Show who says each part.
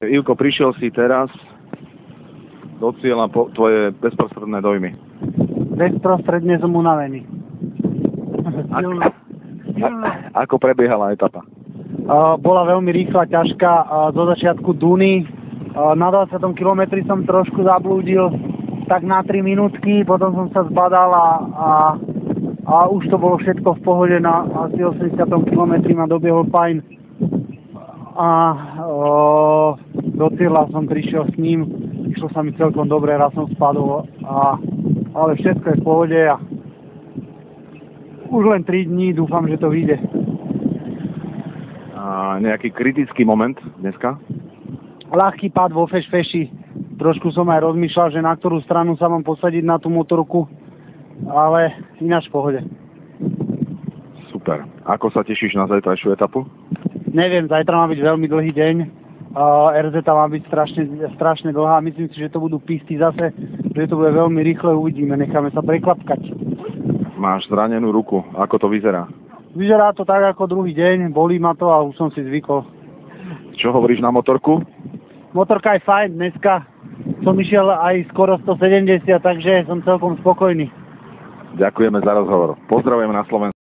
Speaker 1: Ivko, prišiel si teraz do cieľa tvoje bezprostredné dojmy.
Speaker 2: Bezprostredne som unavený.
Speaker 1: Ako prebiehala etapa?
Speaker 2: Bola veľmi rýchla, ťažká. Zo začiatku Duny na 20. kilometri som trošku zablúdil, tak na 3 minútky, potom som sa zbadal a už to bolo všetko v pohode. Na asi 80. kilometri ma dobiehol Pajn a do cieľa som prišiel s ním. Išlo sa mi celkom dobre, raz som spadol, ale všetko je v pohode a už len 3 dní, dúfam, že to vyjde.
Speaker 1: A nejaký kritický moment dneska?
Speaker 2: Ľahký pád vo fešfeši. Trošku som aj rozmýšľal, že na ktorú stranu sa mám posadiť na tú motorku, ale ináč v pohode.
Speaker 1: Super. Ako sa tešíš na zajtrajšiu etapu?
Speaker 2: Neviem, zajtra má byť veľmi dlhý deň. RZ má byť strašne dlhá. Myslím si, že to budú pisty zase, že to bude veľmi rýchle, uvidíme. Necháme sa preklapkať.
Speaker 1: Máš zranenú ruku. Ako to vyzerá?
Speaker 2: Vyzerá to tak ako druhý deň. Bolí ma to a už som si zvykol.
Speaker 1: Čo hovoríš na motorku?
Speaker 2: Motorka je fajn. Dneska som išiel aj skoro 170, takže som celkom spokojný.
Speaker 1: Ďakujeme za rozhovor. Pozdravujeme na Slovensku.